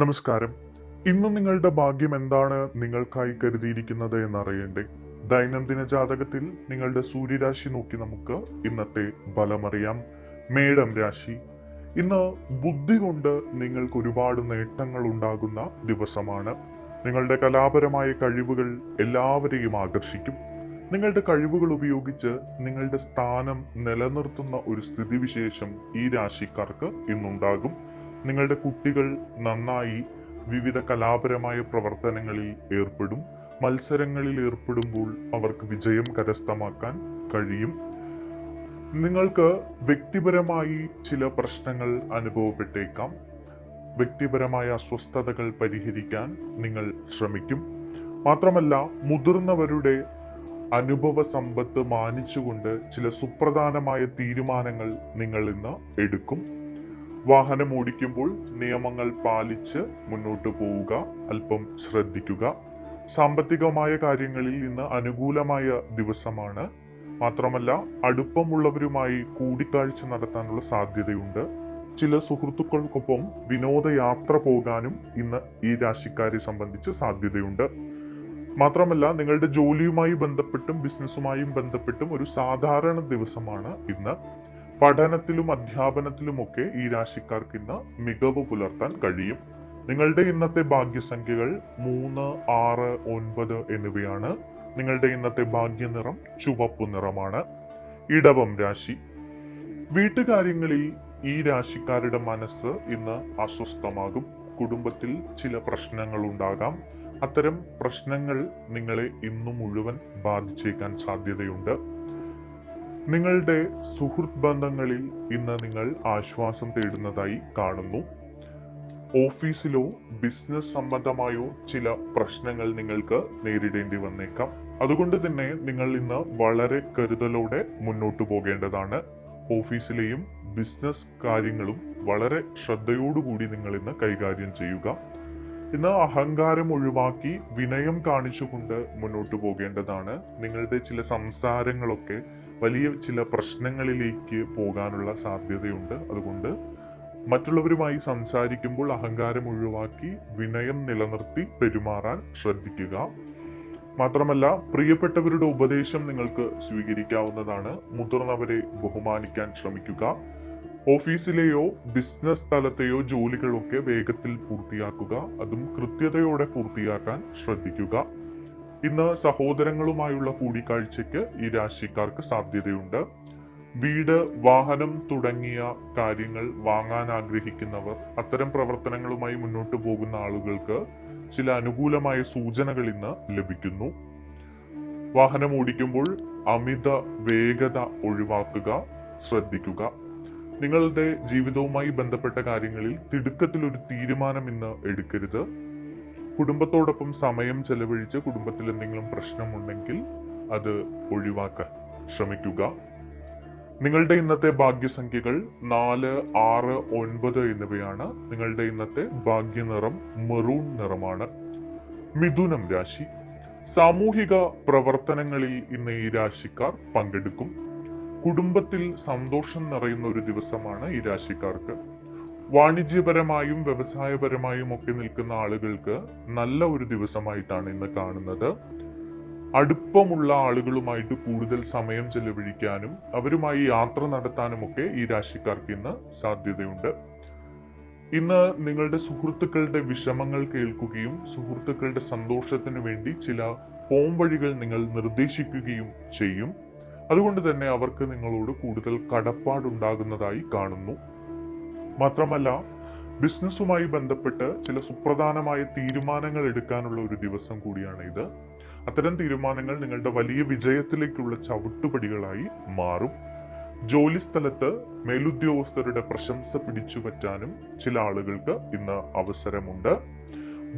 നമസ്കാരം. ഇന്ന് നിങ്ങളുടെ ഭാഗ്യം എന്താണ് നിങ്ങൾക്കായി കരുതിയിരിക്കുന്നത് എന്നറിയണ്ടേ? ദൈനംദിന ജാതകത്തിൽ നിങ്ങളുടെ സൂര്യരാശി നോക്കി നമുക്ക് ഇന്നത്തെ ഫലമറിയാം. മേടം രാശി. ഇന്ന് ബുദ്ധി കൊണ്ട് നിങ്ങൾക്ക് ഒരുപാട് നേട്ടങ്ങൾ ഉണ്ടാകുന്ന ദിവസമാണ്. നിങ്ങളുടെ കലാപരമായ കഴിവുകൾ എല്ലാവരെയും ആകർഷിക്കും. നിങ്ങളുടെ കഴിവുകൾ ഉപയോഗിച്ച് നിങ്ങളുടെ സ്ഥാനം നിലനിർത്തുന്ന ഒരു സ്ഥിതിവിശേഷം ഈ രാശിക്കാർക്ക് ഇന്നുണ്ടാകും. നിങ്ങളുടെ കുട്ടികൾ നന്നായി വിവിധ കലാപരമായ പ്രവർത്തനങ്ങളിൽ ഏർപ്പെടും. മത്സരങ്ങളിൽ ഏർപ്പെടുമ്പോൾ അവർക്ക് വിജയം കരസ്ഥമാക്കാൻ കഴിയും. നിങ്ങൾക്ക് വ്യക്തിപരമായി ചില പ്രശ്നങ്ങൾ അനുഭവപ്പെട്ടേക്കാം. വ്യക്തിപരമായ അസ്വസ്ഥതകൾ പരിഹരിക്കാൻ നിങ്ങൾ ശ്രമിക്കും. മാത്രമല്ല, മുതിർന്നവരുടെ അനുഭവ സമ്പത്ത് മാനിച്ചുകൊണ്ട് ചില സുപ്രധാനമായ തീരുമാനങ്ങൾ നിങ്ങൾ ഇന്ന് എടുക്കും. വാഹനം ഓടിക്കുമ്പോൾ നിയമങ്ങൾ പാലിച്ച് മുന്നോട്ട് പോവുക, അല്പം ശ്രദ്ധിക്കുക. സാമ്പത്തികമായ കാര്യങ്ങളിൽ ഇന്ന് അനുകൂലമായ ദിവസമാണ്. മാത്രമല്ല, അടുപ്പമുള്ളവരുമായി കൂടിക്കാഴ്ച നടത്താനുള്ള സാധ്യതയുണ്ട്. ചില സുഹൃത്തുക്കൾക്കൊപ്പം വിനോദയാത്ര പോകാനും ഇന്ന് ഈ രാശിക്കാരെ സംബന്ധിച്ച് സാധ്യതയുണ്ട്. മാത്രമല്ല, നിങ്ങളുടെ ജോലിയുമായി ബന്ധപ്പെട്ടും ബിസിനസ്സുമായും ബന്ധപ്പെട്ടും ഒരു സാധാരണ ദിവസമാണ് ഇന്ന്. പഠനത്തിലും അധ്യാപനത്തിലുമൊക്കെ ഈ രാശിക്കാർക്ക് ഇന്ന് മികവ് പുലർത്താൻ കഴിയും. നിങ്ങളുടെ ഇന്നത്തെ ഭാഗ്യസംഖ്യകൾ 3, 6, 9 എന്നിവയാണ്. നിങ്ങളുടെ ഇന്നത്തെ ഭാഗ്യനിറം ചുവപ്പു നിറമാണ്. ഇടവം രാശി. വീട്ടുകാര്യങ്ങളിൽ ഈ രാശിക്കാരുടെ മനസ്സ് ഇന്ന് അസ്വസ്ഥമാകും. കുടുംബത്തിൽ ചില പ്രശ്നങ്ങൾ ഉണ്ടാകാം. അത്തരം പ്രശ്നങ്ങൾ നിങ്ങളെ ഇന്നു മുഴുവൻ ബാധിച്ചേക്കാൻ സാധ്യതയുണ്ട്. നിങ്ങളുടെ സുഹൃത്ത് ബന്ധങ്ങളിൽ ഇന്ന് നിങ്ങൾ ആശ്വാസം തേടുന്നതായി കാണുന്നു. ഓഫീസിലോ ബിസിനസ് സംബന്ധമായോ ചില പ്രശ്നങ്ങൾ നിങ്ങൾക്ക് നേരിടേണ്ടി വന്നേക്കാം. അതുകൊണ്ട് തന്നെ നിങ്ങൾ ഇന്ന് വളരെ കരുതലോടെ മുന്നോട്ട് പോകേണ്ടതാണ്. ഓഫീസിലെയും ബിസിനസ് കാര്യങ്ങളും വളരെ ശ്രദ്ധയോടുകൂടി നിങ്ങൾ ഇന്ന് കൈകാര്യം ചെയ്യുക. ഇന്ന് അഹങ്കാരം ഒഴിവാക്കി വിനയം കാണിച്ചുകൊണ്ട് മുന്നോട്ട് പോകേണ്ടതാണ്. നിങ്ങളുടെ ചില സംസാരങ്ങളൊക്കെ വലിയ ചില പ്രശ്നങ്ങളിലേക്ക് പോകാനുള്ള സാധ്യതയുണ്ട്. അതുകൊണ്ട് മറ്റുള്ളവരുമായി സംസാരിക്കുമ്പോൾ അഹങ്കാരം ഒഴിവാക്കി വിനയം നിലനിർത്തി പെരുമാറാൻ ശ്രദ്ധിക്കുക. മാത്രമല്ല, പ്രിയപ്പെട്ടവരുടെ ഉപദേശം നിങ്ങൾക്ക് സ്വീകരിക്കാവുന്നതാണ്. മുതിർന്നവരെ ബഹുമാനിക്കാൻ ശ്രമിക്കുക. ഓഫീസിലെയോ ബിസിനസ് സ്ഥലത്തെയോ ജോലികളൊക്കെ വേഗത്തിൽ പൂർത്തിയാക്കുക. അതും കൃത്യതയോടെ പൂർത്തിയാക്കാൻ ശ്രദ്ധിക്കുക. ഇന്ന് സഹോദരങ്ങളുമായുള്ള കൂടിക്കാഴ്ചയ്ക്ക് ഈ രാശിക്കാർക്ക് സാധ്യതയുണ്ട്. വീട്, വാഹനം തുടങ്ങിയ കാര്യങ്ങൾ വാങ്ങാൻ ആഗ്രഹിക്കുന്നവർ, അത്തരം പ്രവർത്തനങ്ങളുമായി മുന്നോട്ട് പോകുന്ന ആളുകൾക്ക് ചില അനുകൂലമായ സൂചനകൾ ഇന്ന് ലഭിക്കുന്നു. വാഹനം ഓടിക്കുമ്പോൾ അമിത വേഗത ഒഴിവാക്കുക, ശ്രദ്ധിക്കുക. നിങ്ങളുടെ ജീവിതവുമായി ബന്ധപ്പെട്ട കാര്യങ്ങളിൽ തിടുക്കത്തിൽ ഒരു തീരുമാനം ഇന്ന് എടുക്കരുത്. കുടുംബത്തോടൊപ്പം സമയം ചെലവഴിച്ച് കുടുംബത്തിൽ എന്തെങ്കിലും പ്രശ്നമുണ്ടെങ്കിൽ അത് ഒഴിവാക്കാൻ ശ്രമിക്കുക. നിങ്ങളുടെ ഇന്നത്തെ ഭാഗ്യസംഖ്യകൾ 4, 6, 9 എന്നിവയാണ്. നിങ്ങളുടെ ഇന്നത്തെ ഭാഗ്യനിറം മെറൂൺ നിറമാണ്. മിഥുനം രാശി. സാമൂഹിക പ്രവർത്തനങ്ങളിൽ ഇന്ന് ഈ രാശിക്കാർ പങ്കെടുക്കും. കുടുംബത്തിൽ സന്തോഷം നിറയുന്ന ഒരു ദിവസമാണ് ഈ രാശിക്കാർക്ക്. വാണിജ്യപരമായും വ്യവസായപരമായും ഒക്കെ നിൽക്കുന്ന ആളുകൾക്ക് നല്ല ഒരു ദിവസമായിട്ടാണ് ഇന്ന് കാണുന്നത്. അടുപ്പമുള്ള ആളുകളുമായിട്ട് കൂടുതൽ സമയം ചെലവഴിക്കാനും അവരുമായി യാത്ര നടത്താനും ഒക്കെ ഈ രാശിക്കാർക്ക് ഇന്ന് സാധ്യതയുണ്ട്. ഇന്ന് നിങ്ങളുടെ സുഹൃത്തുക്കളുടെ വിഷമങ്ങൾ കേൾക്കുകയും സുഹൃത്തുക്കളുടെ സന്തോഷത്തിന് വേണ്ടി ചില പോംവഴികൾ നിങ്ങൾ നിർദ്ദേശിക്കുകയും ചെയ്യും. അതുകൊണ്ട് തന്നെ അവർക്ക് നിങ്ങളോട് കൂടുതൽ കടപ്പാടുണ്ടാകുന്നതായി കാണുന്നു. മാത്രമല്ല, ബിസിനസ്സുമായി ബന്ധപ്പെട്ട് ചില സുപ്രധാനമായ തീരുമാനങ്ങൾ എടുക്കാനുള്ള ഒരു ദിവസം കൂടിയാണ് ഇത്. അത്തരം തീരുമാനങ്ങൾ നിങ്ങളുടെ വലിയ വിജയത്തിലേക്കുള്ള ചവിട്ടുപടികളായി മാറും. ജോലിസ്ഥലത്ത് മേലുദ്യോഗസ്ഥരുടെ പ്രശംസ പിടിച്ചുപറ്റാനും ചില ആളുകൾക്ക് ഇന്ന് അവസരമുണ്ട്.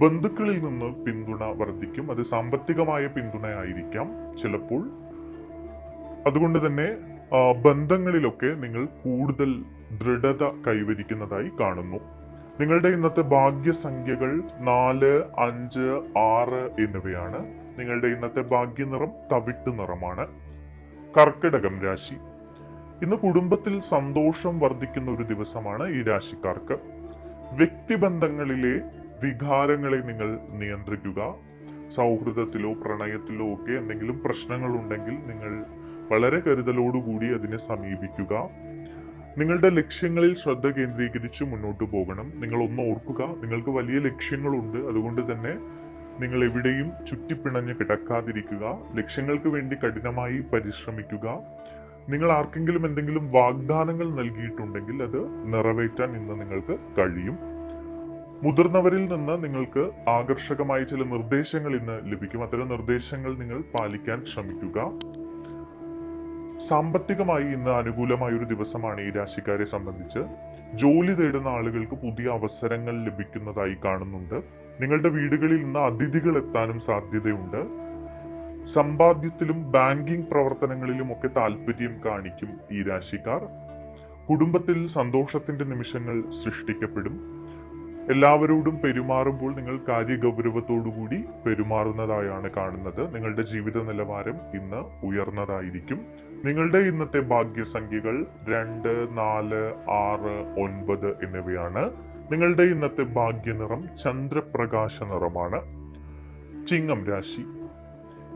ബന്ധുക്കളിൽ നിന്ന് പിന്തുണ വർദ്ധിക്കും. അത് സാമ്പത്തികമായ പിന്തുണയായിരിക്കാം ചിലപ്പോൾ. അതുകൊണ്ട് തന്നെ ബന്ധങ്ങളിലൊക്കെ നിങ്ങൾ കൂടുതൽ ദൃഢത കൈവരിക്കുന്നതായി കാണുന്നു. നിങ്ങളുടെ ഇന്നത്തെ ഭാഗ്യസംഖ്യകൾ 4, 5, 6 എന്നിവയാണ്. നിങ്ങളുടെ ഇന്നത്തെ ഭാഗ്യനിറം തവിട്ട് നിറമാണ്. കർക്കിടകം രാശി. ഇന്ന് കുടുംബത്തിൽ സന്തോഷം വർദ്ധിക്കുന്ന ഒരു ദിവസമാണ് ഈ രാശിക്കാർക്ക്. വ്യക്തിബന്ധങ്ങളിലെ വികാരങ്ങളെ നിങ്ങൾ നിയന്ത്രിക്കുക. സൗഹൃദത്തിലോ പ്രണയത്തിലോ ഒക്കെ എന്തെങ്കിലും പ്രശ്നങ്ങൾ ഉണ്ടെങ്കിൽ നിങ്ങൾ വളരെ കരുതലോടുകൂടി അതിനെ സമീപിക്കുക. നിങ്ങളുടെ ലക്ഷ്യങ്ങളിൽ ശ്രദ്ധ കേന്ദ്രീകരിച്ച് മുന്നോട്ട് പോകണം. നിങ്ങൾ ഒന്ന് ഓർക്കുക, നിങ്ങൾക്ക് വലിയ ലക്ഷ്യങ്ങളുണ്ട്. അതുകൊണ്ട് തന്നെ നിങ്ങൾ എവിടെയും ചുറ്റിപ്പിണഞ്ഞ് കിടക്കാതിരിക്കുക. ലക്ഷ്യങ്ങൾക്ക് വേണ്ടി കഠിനമായി പരിശ്രമിക്കുക. നിങ്ങൾ ആർക്കെങ്കിലും എന്തെങ്കിലും വാഗ്ദാനങ്ങൾ നൽകിയിട്ടുണ്ടെങ്കിൽ അത് നിറവേറ്റാൻ ഇന്ന് നിങ്ങൾക്ക് കഴിയും. മുതിർന്നവരിൽ നിന്ന് നിങ്ങൾക്ക് ആകർഷകമായ ചില നിർദ്ദേശങ്ങൾ ഇന്ന് ലഭിക്കും. അത്തരം നിർദ്ദേശങ്ങൾ നിങ്ങൾ പാലിക്കാൻ ശ്രമിക്കുക. സാമ്പത്തികമായി ഇന്ന് അനുകൂലമായ ഒരു ദിവസമാണ് ഈ രാശിക്കാരെ സംബന്ധിച്ച്. ജോലി തേടുന്ന ആളുകൾക്ക് പുതിയ അവസരങ്ങൾ ലഭിക്കുന്നതായി കാണുന്നുണ്ട്. നിങ്ങളുടെ വീടുകളിൽ ഇന്ന് അതിഥികൾ എത്താനും സാധ്യതയുണ്ട്. സമ്പാദ്യത്തിലും ബാങ്കിംഗ് പ്രവർത്തനങ്ങളിലും ഒക്കെ താല്പര്യം കാണിക്കും ഈ രാശിക്കാർ. കുടുംബത്തിൽ സന്തോഷത്തിന്റെ നിമിഷങ്ങൾ സൃഷ്ടിക്കപ്പെടും. എല്ലാവരോടും പെരുമാറുമ്പോൾ നിങ്ങൾ കാര്യഗൗരവത്തോടുകൂടി പെരുമാറുന്നതായാണ് കാണുന്നത്. നിങ്ങളുടെ ജീവിത നിലവാരം ഇന്ന് ഉയർന്നതായിരിക്കും. നിങ്ങളുടെ ഇന്നത്തെ ഭാഗ്യസംഖ്യകൾ 2, 4, 6, 9 എന്നിവയാണ്. നിങ്ങളുടെ ഇന്നത്തെ ഭാഗ്യനിറം ചന്ദ്രപ്രകാശ നിറമാണ്. ചിങ്ങം രാശി.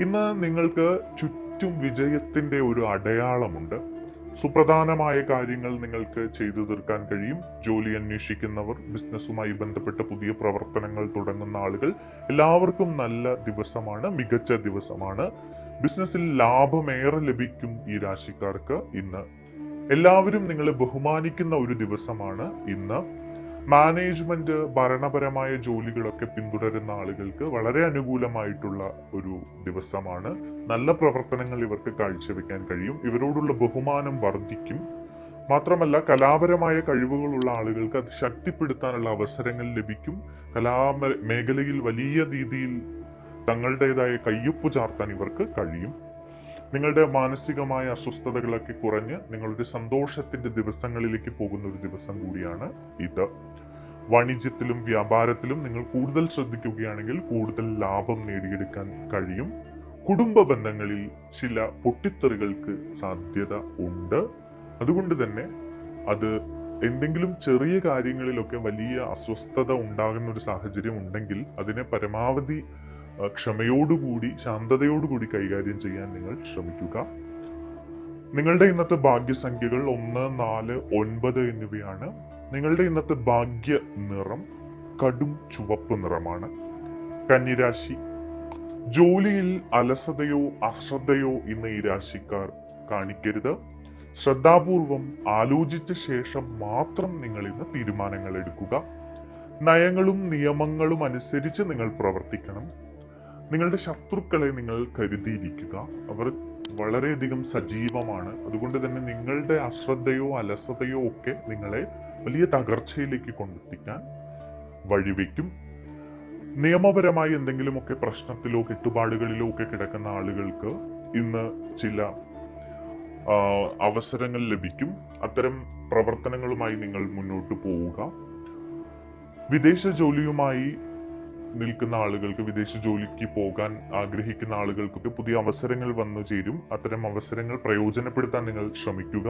ഇന്ന് നിങ്ങൾക്ക് ചുറ്റും വിജയത്തിന്റെ ഒരു അടയാളമുണ്ട്. സുപ്രധാനമായ കാര്യങ്ങൾ നിങ്ങൾക്ക് ചെയ്തു തീർക്കാൻ കഴിയും. ജോലി അന്വേഷിക്കുന്നവർ, ബിസിനസ്സുമായി ബന്ധപ്പെട്ട പുതിയ പ്രവർത്തനങ്ങൾ തുടങ്ങുന്ന ആളുകൾ, എല്ലാവർക്കും നല്ല ദിവസമാണ്, മികച്ച ദിവസമാണ്. ബിസിനസ്സിൽ ലാഭമേറെ ലഭിക്കും ഈ രാശിക്കാർക്ക് ഇന്ന്. എല്ലാവരും നിങ്ങളെ ബഹുമാനിക്കുന്ന ഒരു ദിവസമാണ് ഇന്ന്. മാനേജ്മെന്റ്, ഭരണപരമായ ജോലികളൊക്കെ പിന്തുടരുന്ന ആളുകൾക്ക് വളരെ അനുകൂലമായിട്ടുള്ള ഒരു ദിവസമാണ്. നല്ല പ്രവർത്തനങ്ങൾ ഇവർക്ക് കാഴ്ചവെക്കാൻ കഴിയും. ഇവരോടുള്ള ബഹുമാനം വർദ്ധിക്കും. മാത്രമല്ല, കലാപരമായ കഴിവുകളുള്ള ആളുകൾക്ക് അത് ശക്തിപ്പെടുത്താനുള്ള അവസരങ്ങൾ ലഭിക്കും. മേഖലയിൽ വലിയ രീതിയിൽ തങ്ങളുടേതായ കയ്യൊപ്പ് ചാർത്താൻ ഇവർക്ക് കഴിയും. നിങ്ങളുടെ മാനസികമായ അസ്വസ്ഥതകളൊക്കെ കുറഞ്ഞ് നിങ്ങളുടെ സന്തോഷത്തിന്റെ ദിവസങ്ങളിലേക്ക് പോകുന്ന ഒരു ദിവസം കൂടിയാണ് ഇത്. വാണിജ്യത്തിലും വ്യാപാരത്തിലും നിങ്ങൾ കൂടുതൽ ശ്രദ്ധിക്കുകയാണെങ്കിൽ കൂടുതൽ ലാഭം നേടിയെടുക്കാൻ കഴിയും. കുടുംബ ബന്ധങ്ങളിൽ ചില പൊട്ടിത്തെറികൾക്ക് സാധ്യത ഉണ്ട്. അതുകൊണ്ട് തന്നെ അത് എന്തെങ്കിലും ചെറിയ കാര്യങ്ങളിലൊക്കെ വലിയ അസ്വസ്ഥത ഉണ്ടാകുന്ന ഒരു സാഹചര്യം ഉണ്ടെങ്കിൽ അതിനെ പരമാവധി ക്ഷമയോടുകൂടി, ശാന്തതയോടുകൂടി കൈകാര്യം ചെയ്യാൻ നിങ്ങൾ ശ്രമിക്കുക. നിങ്ങളുടെ ഇന്നത്തെ ഭാഗ്യസംഖ്യകൾ 1, 4, 9 എന്നിവയാണ്. നിങ്ങളുടെ ഇന്നത്തെ ഭാഗ്യ നിറം കടും ചുവപ്പ് നിറമാണ്. കന്നിരാശി. ജോലിയിൽ അലസതയോ അശ്രദ്ധയോ ഇന്ന് ഈ രാശിക്കാർ കാണിക്കരുത്. ശ്രദ്ധാപൂർവം ആലോചിച്ച ശേഷം മാത്രം നിങ്ങൾ ഇന്ന് തീരുമാനങ്ങൾ എടുക്കുക. നയങ്ങളും നിയമങ്ങളും അനുസരിച്ച് നിങ്ങൾ പ്രവർത്തിക്കണം. നിങ്ങളുടെ ശത്രുക്കളെ നിങ്ങൾ കരുതിയിരിക്കുക. അവർ വളരെയധികം സജീവമാണ്. അതുകൊണ്ട് തന്നെ നിങ്ങളുടെ അശ്രദ്ധയോ അലസതയോ ഒക്കെ നിങ്ങളെ വലിയ തകർച്ചയിലേക്ക് കൊണ്ടെത്തിക്കാൻ വഴിവെക്കും. നിയമപരമായി എന്തെങ്കിലുമൊക്കെ പ്രശ്നത്തിലോ കെട്ടുപാടുകളിലോ ഒക്കെ കിടക്കുന്ന ആളുകൾക്ക് ഇന്ന് ചില അവസരങ്ങൾ ലഭിക്കും. അത്തരം പ്രവർത്തനങ്ങളുമായി നിങ്ങൾ മുന്നോട്ട് പോവുക. വിദേശ ജോലിയുമായി നിൽക്കുന്ന ആളുകൾക്ക്, വിദേശ ജോലിക്ക് പോകാൻ ആഗ്രഹിക്കുന്ന ആളുകൾക്കൊക്കെ പുതിയ അവസരങ്ങൾ വന്നു ചേരും. അത്തരം അവസരങ്ങൾ പ്രയോജനപ്പെടുത്താൻ നിങ്ങൾ ശ്രമിക്കുക.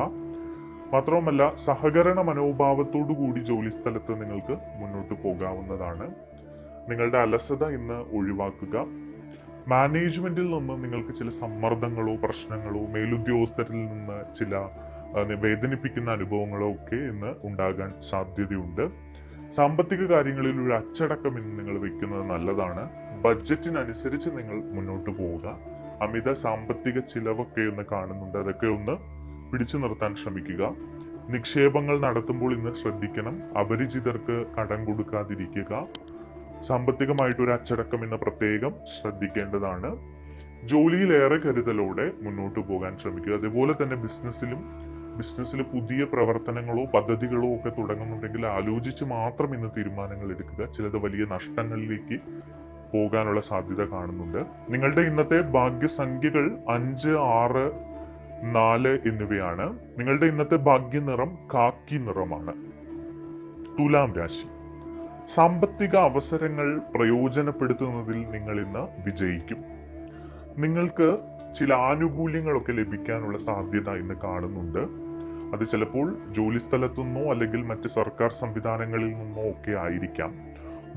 മാത്രവുമല്ല, സഹകരണ മനോഭാവത്തോടു കൂടി ജോലി സ്ഥലത്ത് നിങ്ങൾക്ക് മുന്നോട്ട് പോകാവുന്നതാണ്. നിങ്ങളുടെ അലസത ഇന്ന് ഒഴിവാക്കുക. മാനേജ്മെന്റിൽ നിന്ന് നിങ്ങൾക്ക് ചില സമ്മർദ്ദങ്ങളോ പ്രശ്നങ്ങളോ മേലുദ്യോഗസ്ഥരിൽ നിന്ന് ചില വേദനിപ്പിക്കുന്ന അനുഭവങ്ങളോ ഒക്കെ ഇന്ന് ഉണ്ടാകാൻ സാധ്യതയുണ്ട്. സാമ്പത്തിക കാര്യങ്ങളിൽ ഒരു അച്ചടക്കം ഇന്ന് നിങ്ങൾ വെക്കുന്നത് നല്ലതാണ്. ബഡ്ജറ്റിനനുസരിച്ച് നിങ്ങൾ മുന്നോട്ട് പോവുക. അമിത സാമ്പത്തിക ചിലവൊക്കെ ഒന്ന് കാണുന്നുണ്ട്, അതൊക്കെ ഒന്ന് പിടിച്ചു നിർത്താൻ ശ്രമിക്കുക. നിക്ഷേപങ്ങൾ നടത്തുമ്പോൾ ഇന്ന് ശ്രദ്ധിക്കണം. അപരിചിതർക്ക് കടം കൊടുക്കാതിരിക്കുക. സാമ്പത്തികമായിട്ടൊരു അച്ചടക്കം ഇന്ന് പ്രത്യേകം ശ്രദ്ധിക്കേണ്ടതാണ്. ജോലിയിലേറെ കരുതലോടെ മുന്നോട്ട് പോകാൻ ശ്രമിക്കുക. അതുപോലെ തന്നെ ബിസിനസ്സിൽ പുതിയ പ്രവർത്തനങ്ങളോ പദ്ധതികളോ ഒക്കെ തുടങ്ങുന്നുണ്ടെങ്കിൽ ആലോചിച്ച് മാത്രം ഇന്ന് തീരുമാനങ്ങൾ എടുക്കുക. ചിലത് വലിയ നഷ്ടങ്ങളിലേക്ക് പോകാനുള്ള സാധ്യത കാണുന്നുണ്ട്. നിങ്ങളുടെ ഇന്നത്തെ ഭാഗ്യസംഖ്യകൾ 5, 6, 4 എന്നിവയാണ്. നിങ്ങളുടെ ഇന്നത്തെ ഭാഗ്യനിറം കാക്കി നിറമാണ്. തുലാം രാശി. സാമ്പത്തിക അവസരങ്ങൾ പ്രയോജനപ്പെടുത്തുന്നതിൽ നിങ്ങൾ ഇന്ന് വിജയിക്കും. നിങ്ങൾക്ക് ചില ആനുകൂല്യങ്ങളൊക്കെ ലഭിക്കാനുള്ള സാധ്യത ഇന്ന് കാണുന്നുണ്ട്. അത് ചിലപ്പോൾ ജോലി സ്ഥലത്തു നിന്നോ അല്ലെങ്കിൽ മറ്റ് സർക്കാർ സംവിധാനങ്ങളിൽ നിന്നോ ഒക്കെ ആയിരിക്കാം.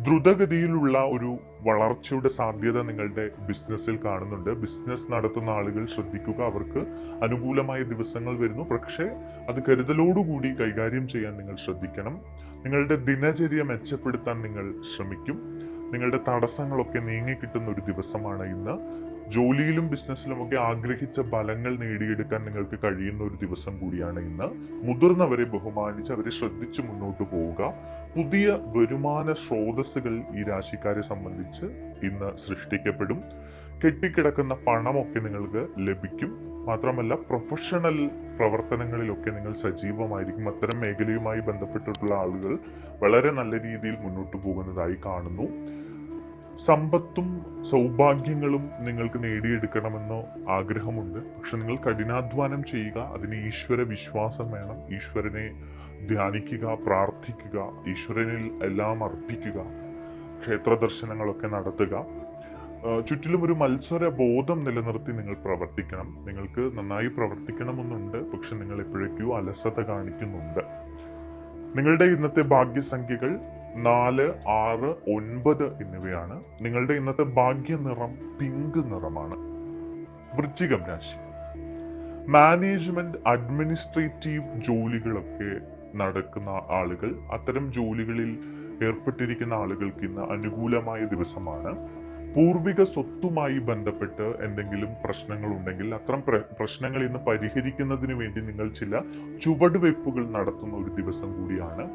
ദ്രുതഗതിയിലുള്ള ഒരു വളർച്ചയുടെ സാധ്യത നിങ്ങളുടെ ബിസിനസ്സിൽ കാണുന്നുണ്ട്. ബിസിനസ് നടത്തുന്ന ആളുകൾ ശ്രദ്ധിക്കുക, അവർക്ക് അനുകൂലമായ ദിവസങ്ങൾ വരുന്നു. പക്ഷേ അത് കരുതലോടുകൂടി കൈകാര്യം ചെയ്യാൻ നിങ്ങൾ ശ്രദ്ധിക്കണം. നിങ്ങളുടെ ദിനചര്യ മെച്ചപ്പെടുത്താൻ നിങ്ങൾ ശ്രമിക്കും. നിങ്ങളുടെ തടസ്സങ്ങളൊക്കെ നീങ്ങിക്കിട്ടുന്ന ഒരു ദിവസമാണ് ഇന്ന്. ജോലിയിലും ബിസിനസ്സിലുമൊക്കെ ആഗ്രഹിച്ച ഫലങ്ങൾ നേടിയെടുക്കാൻ നിങ്ങൾക്ക് കഴിയുന്ന ഒരു ദിവസം കൂടിയാണ് ഇന്ന്. മുതിർന്നവരെ ബഹുമാനിച്ച് അവരെ ശ്രദ്ധിച്ച് മുന്നോട്ട് പോവുക. പുതിയ വരുമാന സ്രോതസ്സുകൾ ഈ രാശിക്കാരെ സംബന്ധിച്ച് ഇന്ന് സൃഷ്ടിക്കപ്പെടും. കെട്ടിക്കിടക്കുന്ന പണമൊക്കെ നിങ്ങൾക്ക് ലഭിക്കും. മാത്രമല്ല പ്രൊഫഷണൽ പ്രവർത്തനങ്ങളിലൊക്കെ നിങ്ങൾ സജീവമായിരിക്കും. അത്തരം മേഖലയുമായി ബന്ധപ്പെട്ടിട്ടുള്ള ആളുകൾ വളരെ നല്ല രീതിയിൽ മുന്നോട്ട് പോകുന്നതായി കാണുന്നു. സമ്പത്തും സൗഭാഗ്യങ്ങളും നിങ്ങൾക്ക് നേടിയെടുക്കണമെന്ന് ആഗ്രഹമുണ്ട്. പക്ഷെ നിങ്ങൾ കഠിനാധ്വാനം ചെയ്യുക. അതിന് ഈശ്വര വിശ്വാസം വേണം. ഈശ്വരനെ ധ്യാനിക്കുക, പ്രാർത്ഥിക്കുക, ഈശ്വരനിൽ എല്ലാം അർപ്പിക്കുക, ക്ഷേത്ര ദർശനങ്ങളൊക്കെ നടത്തുക. ചുറ്റിലും ഒരു മത്സര ബോധം നിലനിർത്തി നിങ്ങൾ പ്രവർത്തിക്കണം. നിങ്ങൾക്ക് നന്നായി പ്രവർത്തിക്കണമെന്നുണ്ട്, പക്ഷെ നിങ്ങൾ എപ്പോഴേക്കോ അലസത കാണിക്കുന്നുണ്ട്. നിങ്ങളുടെ ഇന്നത്തെ ഭാഗ്യസംഖ്യകൾ 4, 6, 9 എന്നിവയാണ്. നിങ്ങളുടെ ഇന്നത്തെ ഭാഗ്യ നിറം പിങ്ക് നിറമാണ്. വൃശ്ചികം രാശി. മാനേജ്മെന്റ്, അഡ്മിനിസ്ട്രേറ്റീവ് ജോലികളൊക്കെ നടക്കുന്ന ആളുകൾ, അത്തരം ജോലികളിൽ ഏർപ്പെട്ടിരിക്കുന്ന ആളുകൾക്ക് ഇന്ന് അനുകൂലമായ ദിവസമാണ്. പൂർവിക സ്വത്തുമായി ബന്ധപ്പെട്ട് എന്തെങ്കിലും പ്രശ്നങ്ങൾ ഉണ്ടെങ്കിൽ അത്തരം പ്രശ്നങ്ങൾ ഇന്ന് പരിഹരിക്കുന്നതിന് വേണ്ടി നിങ്ങൾ ചില ചുവടുവയ്പ്പുകൾ നടത്തുന്ന ഒരു ദിവസം കൂടിയാണ്.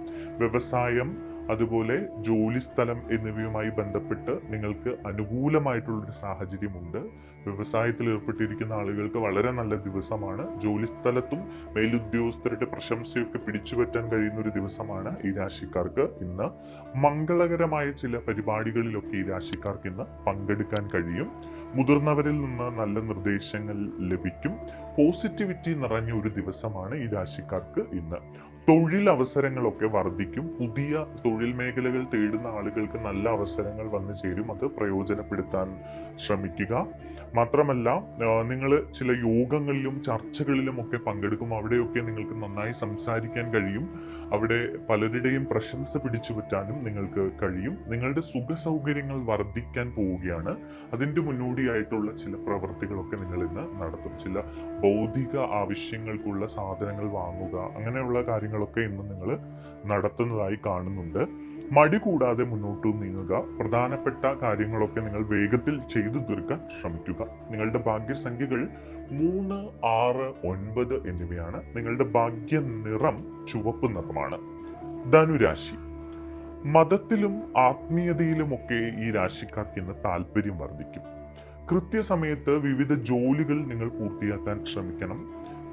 വ്യവസായം, അതുപോലെ ജോലിസ്ഥലം എന്നിവയുമായി ബന്ധപ്പെട്ട് നിങ്ങൾക്ക് അനുകൂലമായിട്ടുള്ളൊരു സാഹചര്യമുണ്ട്. വ്യവസായത്തിൽ ഏർപ്പെട്ടിരിക്കുന്ന ആളുകൾക്ക് വളരെ നല്ല ദിവസമാണ്. ജോലിസ്ഥലത്തും മേലുദ്യോഗസ്ഥരുടെ പ്രശംസയൊക്കെ പിടിച്ചുപറ്റാൻ കഴിയുന്ന ഒരു ദിവസമാണ് ഈ രാശിക്കാർക്ക് ഇന്ന്. മംഗളകരമായ ചില പരിപാടികളിലൊക്കെ ഈ രാശിക്കാർക്ക് ഇന്ന് പങ്കെടുക്കാൻ കഴിയും. മുതിർന്നവരിൽ നിന്ന് നല്ല നിർദ്ദേശങ്ങൾ ലഭിക്കും. പോസിറ്റിവിറ്റി നിറഞ്ഞ ഒരു ദിവസമാണ് ഈ രാശിക്കാർക്ക് ഇന്ന്. തൊഴിൽ അവസരങ്ങളൊക്കെ വർദ്ധിക്കും. പുതിയ തൊഴിൽ മേഖലകൾ തേടുന്ന ആളുകൾക്ക് നല്ല അവസരങ്ങൾ വന്നു ചേരും. അത് പ്രയോജനപ്പെടുത്താൻ ശ്രമിക്കുക. മാത്രമല്ല, നിങ്ങൾ ചില യോഗങ്ങളിലും ചർച്ചകളിലും ഒക്കെ പങ്കെടുക്കും. അവിടെയൊക്കെ നിങ്ങൾക്ക് നന്നായി സംസാരിക്കാൻ കഴിയും. അവിടെ പലരുടെയും പ്രശംസ പിടിച്ചുപറ്റാനും നിങ്ങൾക്ക് കഴിയും. നിങ്ങളുടെ സുഖ സൗകര്യങ്ങൾ വർദ്ധിക്കാൻ പോവുകയാണ്. അതിൻ്റെ മുന്നോടിയായിട്ടുള്ള ചില പ്രവൃത്തികളൊക്കെ നിങ്ങൾ ഇന്ന് നടത്തും. ചില ഭൗതിക ആവശ്യങ്ങൾക്കുള്ള സാധനങ്ങൾ വാങ്ങുക, അങ്ങനെയുള്ള കാര്യങ്ങളൊക്കെ ഇന്ന് നിങ്ങൾ നടത്തുന്നതായി കാണുന്നുണ്ട്. മടി കൂടാതെ മുന്നോട്ട് നീങ്ങുക. പ്രധാനപ്പെട്ട കാര്യങ്ങളൊക്കെ നിങ്ങൾ വേഗത്തിൽ ചെയ്തു തീർക്കാൻ ശ്രമിക്കുക. നിങ്ങളുടെ ഭാഗ്യസംഖ്യകൾ 3, 6, 9 എന്നിവയാണ്. നിങ്ങളുടെ ഭാഗ്യ നിറം ചുവപ്പ് നിറമാണ്. ധനുരാശി. മതത്തിലും ആത്മീയതയിലുമൊക്കെ ഈ രാശിക്കാർക്ക് ഇന്ന് താല്പര്യം വർദ്ധിക്കും. കൃത്യസമയത്ത് വിവിധ ജോലികൾ നിങ്ങൾ പൂർത്തിയാക്കാൻ ശ്രമിക്കണം.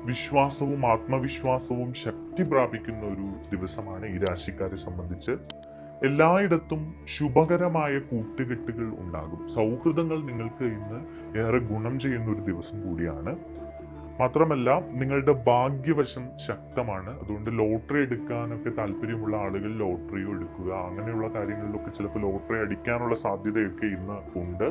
വിശ്വാസവും ആത്മവിശ്വാസവും ശക്തി പ്രാപിക്കുന്ന ഒരു ദിവസമാണ് ഈ രാശിക്കാരെ സംബന്ധിച്ച്. എല്ലായിടത്തും ശുഭകരമായ കൂട്ടുകെട്ടുകൾ ഉണ്ടാകും. സൗഹൃദങ്ങൾ നിങ്ങൾക്ക് ഇന്ന് ഏറെ ഗുണം ചെയ്യുന്ന ഒരു ദിവസം കൂടിയാണ്. മാത്രമല്ല, നിങ്ങളുടെ ഭാഗ്യവശം ശക്തമാണ്. അതുകൊണ്ട് ലോട്ടറി എടുക്കാനൊക്കെ താല്പര്യമുള്ള ആളുകൾ ലോട്ടറിയോ എടുക്കുക. അങ്ങനെയുള്ള കാര്യങ്ങളിലൊക്കെ ചിലപ്പോൾ ലോട്ടറി അടിക്കാനുള്ള സാധ്യതയൊക്കെ ഇന്ന് ഉണ്ട്.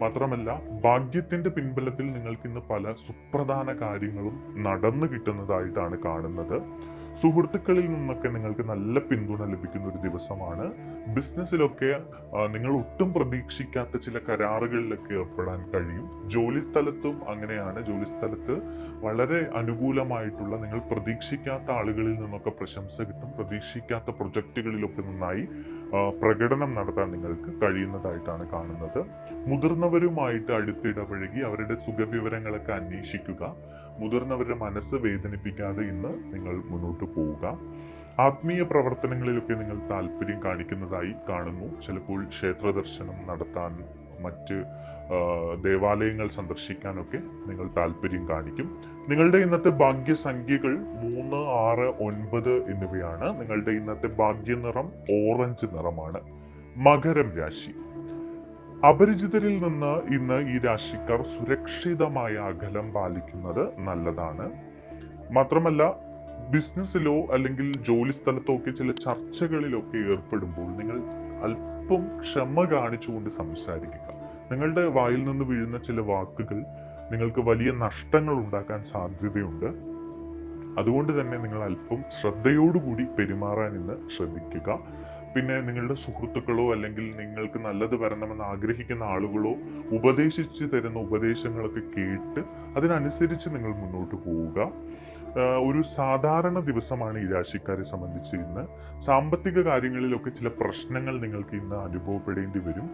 മാത്രമല്ല, ഭാഗ്യത്തിന്റെ പിൻബലത്തിൽ നിങ്ങൾക്ക് ഇന്ന് പല സുപ്രധാന കാര്യങ്ങളും നടന്നു കിട്ടുന്നതായിട്ടാണ് കാണുന്നത്. സുഹൃത്തുക്കളിൽ നിന്നൊക്കെ നിങ്ങൾക്ക് നല്ല പിന്തുണ ലഭിക്കുന്ന ഒരു ദിവസമാണ്. ബിസിനസ്സിലൊക്കെ നിങ്ങൾ ഒട്ടും പ്രതീക്ഷിക്കാത്ത ചില കരാറുകളിലൊക്കെ ഏർപ്പെടാൻ കഴിയും. ജോലിസ്ഥലത്തും അങ്ങനെയാണ്. ജോലിസ്ഥലത്ത് വളരെ അനുകൂലമായിട്ടുള്ള, നിങ്ങൾ പ്രതീക്ഷിക്കാത്ത ആളുകളിൽ നിന്നൊക്കെ പ്രശംസ കിട്ടും. പ്രതീക്ഷിക്കാത്ത പ്രൊജക്റ്റുകളിലൊക്കെ നന്നായി പ്രകടനം നടത്താൻ നിങ്ങൾക്ക് കഴിയുന്നതായിട്ടാണ് കാണുന്നത്. മുതിർന്നവരുമായിട്ട് അടുത്തിടപഴകി അവരുടെ സുഖവിവരങ്ങളൊക്കെ അന്വേഷിക്കുക. മുതിർന്നവരുടെ മനസ്സ് വേദനിപ്പിക്കാതെ ഇന്ന് നിങ്ങൾ മുന്നോട്ട് പോവുക. ആത്മീയ പ്രവർത്തനങ്ങളിലൊക്കെ നിങ്ങൾ താല്പര്യം കാണിക്കുന്നതായി കാണുന്നു. ചിലപ്പോൾ ക്ഷേത്ര ദർശനം നടത്താൻ, മറ്റ് ദേവാലയങ്ങൾ സന്ദർശിക്കാനൊക്കെ നിങ്ങൾ താല്പര്യം കാണിക്കും. നിങ്ങളുടെ ഇന്നത്തെ ഭാഗ്യസംഖ്യകൾ 3, 6, 9 എന്നിവയാണ്. നിങ്ങളുടെ ഇന്നത്തെ ഭാഗ്യനിറം ഓറഞ്ച് നിറമാണ്. മകരം രാശി. അപരിചിതരിൽ നിന്ന് ഇന്ന് ഈ രാശിക്കാർ സുരക്ഷിതമായ അകലം പാലിക്കുന്നത് നല്ലതാണ്. മാത്രമല്ല, ബിസിനസ്സിലോ അല്ലെങ്കിൽ ജോലി സ്ഥലത്തോ ഒക്കെ ചില ചർച്ചകളിലൊക്കെ ഏർപ്പെടുമ്പോൾ നിങ്ങൾ അല്പം ക്ഷമ കാണിച്ചുകൊണ്ട് സംസാരിക്കുക. നിങ്ങളുടെ വായിൽ നിന്ന് വീഴുന്ന ചില വാക്കുകൾ നിങ്ങൾക്ക് വലിയ നഷ്ടങ്ങൾ ഉണ്ടാക്കാൻ സാധ്യതയുണ്ട്. അതുകൊണ്ട് തന്നെ നിങ്ങൾ അല്പം ശ്രദ്ധയോടുകൂടി പെരുമാറാൻ ഇന്ന് ശ്രദ്ധിക്കുക. പിന്നെ നിങ്ങളുടെ സുഹൃത്തുക്കളോ അല്ലെങ്കിൽ നിങ്ങൾക്ക് നല്ലത് വരണമെന്ന് ആഗ്രഹിക്കുന്ന ആളുകളോ ഉപദേശിച്ചു തരുന്ന ഉപദേശങ്ങളൊക്കെ കേട്ട് അതിനനുസരിച്ച് നിങ്ങൾ മുന്നോട്ട് പോവുക. ഒരു സാധാരണ ദിവസമാണ് ഈ രാശിക്കാരെ സംബന്ധിച്ച് ഇന്ന്. സാമ്പത്തിക കാര്യങ്ങളിലൊക്കെ ചില പ്രശ്നങ്ങൾ നിങ്ങൾക്ക് ഇന്ന് അനുഭവപ്പെടേണ്ടി വരും.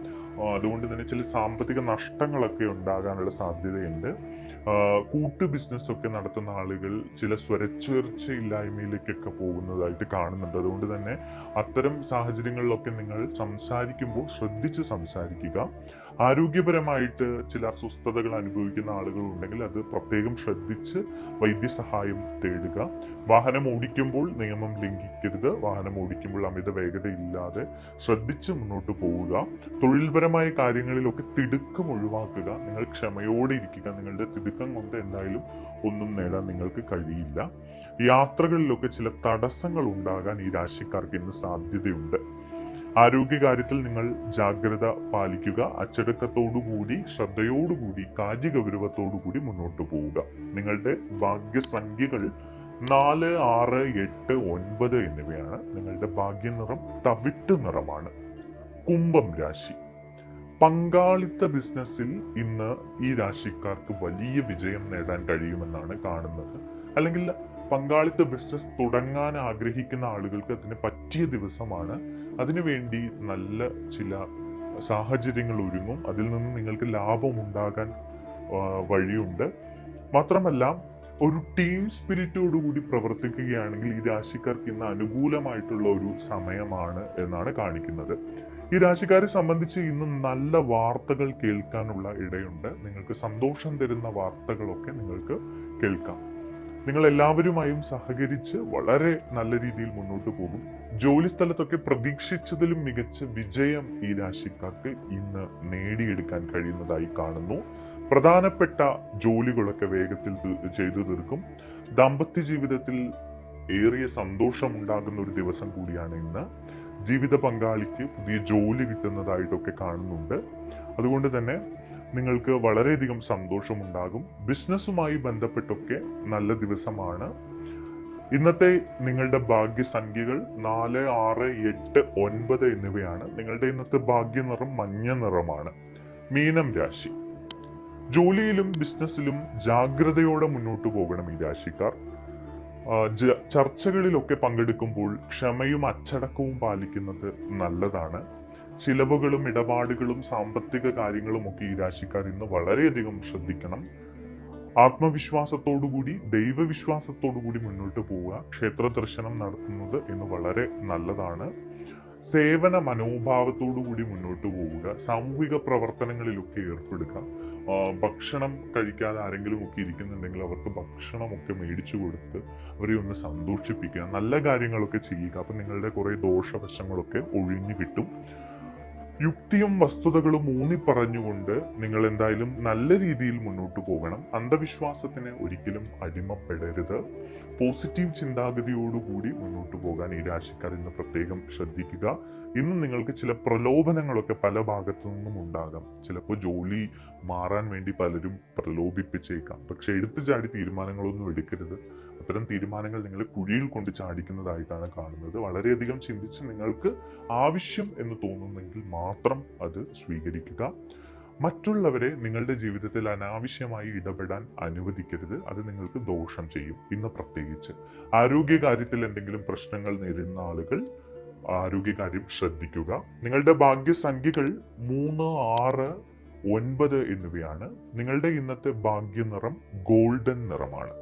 അതുകൊണ്ട് തന്നെ ചില സാമ്പത്തിക നഷ്ടങ്ങളൊക്കെ ഉണ്ടാകാനുള്ള സാധ്യതയുണ്ട്. കൂട്ട് ബിസിനസ് ഒക്കെ നടത്തുന്ന ആളുകൾ ചില സ്വരച്ചേർച്ചയില്ലായ്മയിലേക്കൊക്കെ പോകുന്നതായിട്ട് കാണുന്നുണ്ട്. അതുകൊണ്ട് തന്നെ അത്തരം സാഹചര്യങ്ങളിലൊക്കെ നിങ്ങൾ സംസാരിക്കുമ്പോൾ ശ്രദ്ധിച്ച് സംസാരിക്കുക. ആരോഗ്യപരമായിട്ട് ചില അസ്വസ്ഥതകൾ അനുഭവിക്കുന്ന ആളുകൾ ഉണ്ടെങ്കിൽ അത് പ്രത്യേകം ശ്രദ്ധിച്ച് വൈദ്യസഹായം തേടുക. വാഹനം ഓടിക്കുമ്പോൾ നിയമം ലംഘിക്കരുത്. വാഹനം ഓടിക്കുമ്പോൾ അമിത വേഗതയില്ലാതെ ശ്രദ്ധിച്ച് മുന്നോട്ട് പോവുക. തൊഴിൽപരമായ കാര്യങ്ങളിലൊക്കെ തിടുക്കം ഒഴിവാക്കുക. നിങ്ങൾ ക്ഷമയോടെ ഇരിക്കുക. നിങ്ങളുടെ തിടുക്കം കൊണ്ട് എന്തായാലും ഒന്നും നേടാൻ നിങ്ങൾക്ക് കഴിയില്ല. യാത്രകളിലൊക്കെ ചില തടസ്സങ്ങൾ ഉണ്ടാകാൻ ഈ രാശിക്കാർക്ക് ഇന്ന് സാധ്യതയുണ്ട്. ആരോഗ്യകാര്യത്തിൽ നിങ്ങൾ ജാഗ്രത പാലിക്കുക. അച്ചടക്കത്തോടുകൂടി, ശ്രദ്ധയോടുകൂടി, കാര്യഗൗരവത്തോടുകൂടി മുന്നോട്ട് പോവുക. നിങ്ങളുടെ ഭാഗ്യസംഖ്യകൾ 4, 6, 8, 9 എന്നിവയാണ്. നിങ്ങളുടെ ഭാഗ്യനിറം തവിട്ട് നിറമാണ്. കുംഭം രാശി. പങ്കാളിത്ത ബിസിനസ്സിൽ ഇന്ന് ഈ രാശിക്കാർക്ക് വലിയ വിജയം നേടാൻ കഴിയുമെന്നാണ് കാണുന്നത്. അല്ലെങ്കിൽ പങ്കാളിത്ത ബിസിനസ് തുടങ്ങാൻ ആഗ്രഹിക്കുന്ന ആളുകൾക്ക് അതിന് പറ്റിയ ദിവസമാണ്. അതിനുവേണ്ടി നല്ല ചില സാഹചര്യങ്ങൾ ഒരുങ്ങും. അതിൽ നിന്ന് നിങ്ങൾക്ക് ലാഭം ഉണ്ടാകാൻ വഴിയുണ്ട്. മാത്രമല്ല, ഒരു ടീം സ്പിരിറ്റോടുകൂടി പ്രവർത്തിക്കുകയാണെങ്കിൽ ഈ രാശിക്കാർക്ക് ഇന്ന് അനുകൂലമായിട്ടുള്ള ഒരു സമയമാണ് എന്നാണ് കാണിക്കുന്നത്. ഈ രാശിക്കാരെ സംബന്ധിച്ച് ഇന്ന് നല്ല വാർത്തകൾ കേൾക്കാനുള്ള ഇടയുണ്ട്. നിങ്ങൾക്ക് സന്തോഷം തരുന്ന വാർത്തകളൊക്കെ നിങ്ങൾക്ക് കേൾക്കാം. നിങ്ങൾ എല്ലാവരുമായും സഹകരിച്ച് വളരെ നല്ല രീതിയിൽ മുന്നോട്ട് പോകും. ജോലി സ്ഥലത്തൊക്കെ പ്രതീക്ഷിച്ചതിലും മികച്ച വിജയം ഈ രാശിക്കാർക്ക് ഇന്ന് നേടിയെടുക്കാൻ കഴിയുന്നതായി കാണുന്നു. പ്രധാനപ്പെട്ട ജോലികളൊക്കെ വേഗത്തിൽ ചെയ്തു തീർക്കും. ദാമ്പത്യ ജീവിതത്തിൽ ഏറിയ സന്തോഷം ഉണ്ടാകുന്ന ഒരു ദിവസം കൂടിയാണ് ഇന്ന്. ജീവിത പങ്കാളിക്ക് പുതിയ ജോലി കിട്ടുന്നതായിട്ടൊക്കെ കാണുന്നുണ്ട്. അതുകൊണ്ട് തന്നെ നിങ്ങൾക്ക് വളരെയധികം സന്തോഷമുണ്ടാകും. ബിസിനസ്സുമായി ബന്ധപ്പെട്ടൊക്കെ നല്ല ദിവസമാണ്. ഇന്നത്തെ നിങ്ങളുടെ ഭാഗ്യസംഖ്യകൾ 4, 6, 8, 9 എന്നിവയാണ്. നിങ്ങളുടെ ഇന്നത്തെ ഭാഗ്യനിറം മഞ്ഞ നിറമാണ്. മീനം രാശി. ജോലിയിലും ബിസിനസ്സിലും ജാഗ്രതയോടെ മുന്നോട്ട് പോകണം ഈ രാശിക്കാർ. ചർച്ചകളിലൊക്കെ പങ്കെടുക്കുമ്പോൾ ക്ഷമയും അച്ചടക്കവും പാലിക്കുന്നത് നല്ലതാണ്. ചിലവുകളും ഇടപാടുകളും സാമ്പത്തിക കാര്യങ്ങളും ഒക്കെ ഈ രാശിക്കാർ ഇന്ന് വളരെയധികം ശ്രദ്ധിക്കണം. ആത്മവിശ്വാസത്തോടുകൂടി, ദൈവവിശ്വാസത്തോടുകൂടി മുന്നോട്ട് പോവുക. ക്ഷേത്ര ദർശനം നടത്തുന്നത് ഇന്ന് വളരെ നല്ലതാണ്. സേവന മനോഭാവത്തോടുകൂടി മുന്നോട്ട് പോവുക. സാമൂഹിക പ്രവർത്തനങ്ങളിലൊക്കെ ഏർപ്പെടുക. ഭക്ഷണം കഴിക്കാതെ ആരെങ്കിലും ഒക്കെ ഇരിക്കുന്നുണ്ടെങ്കിൽ അവർക്ക് ഭക്ഷണമൊക്കെ മേടിച്ചു കൊടുത്ത് അവരെ ഒന്ന് സന്തോഷിപ്പിക്കുക. നല്ല കാര്യങ്ങളൊക്കെ ചെയ്യുക. അപ്പൊ നിങ്ങളുടെ കുറെ ദോഷവശങ്ങളൊക്കെ ഒഴിഞ്ഞു കിട്ടും. യുക്തിയും വസ്തുതകളും ഊന്നി പറഞ്ഞുകൊണ്ട് നിങ്ങൾ എന്തായാലും നല്ല രീതിയിൽ മുന്നോട്ട് പോകണം. അന്ധവിശ്വാസത്തിന് ഒരിക്കലും അടിമപ്പെടരുത്. പോസിറ്റീവ് ചിന്താഗതിയോടുകൂടി മുന്നോട്ട് പോകാൻ ഈ രാശിക്കാർ ഇന്ന് പ്രത്യേകം ശ്രദ്ധിക്കുക. ഇന്ന് നിങ്ങൾക്ക് ചില പ്രലോഭനങ്ങളൊക്കെ പല ഭാഗത്തു നിന്നും ഉണ്ടാകാം. ചിലപ്പോൾ ജോലി മാറാൻ വേണ്ടി പലരും പ്രലോഭിപ്പിച്ചേക്കാം. പക്ഷെ എടുത്തു ചാടി തീരുമാനങ്ങളൊന്നും എടുക്കരുത്. അത്തരം തീരുമാനങ്ങൾ നിങ്ങളെ കുഴിയിൽ കൊണ്ട് ചാടിക്കുന്നതായിട്ടാണ് കാണുന്നത്. വളരെയധികം ചിന്തിച്ച് നിങ്ങൾക്ക് ആവശ്യം എന്ന് തോന്നുന്നെങ്കിൽ മാത്രം അത് സ്വീകരിക്കുക. മറ്റുള്ളവരെ നിങ്ങളുടെ ജീവിതത്തിൽ അനാവശ്യമായി ഇടപെടാൻ അനുവദിക്കരുത്. അത് നിങ്ങൾക്ക് ദോഷം ചെയ്യും. ഇന്ന് പ്രത്യേകിച്ച് ആരോഗ്യകാര്യത്തിൽ എന്തെങ്കിലും പ്രശ്നങ്ങൾ നേരിടുന്ന ആളുകൾ ആരോഗ്യകാര്യം ശ്രദ്ധിക്കുക. നിങ്ങളുടെ ഭാഗ്യസംഖ്യകൾ 3, 6, 9 എന്നിവയാണ്. നിങ്ങളുടെ ഇന്നത്തെ ഭാഗ്യനിറം ഗോൾഡൻ നിറമാണ്.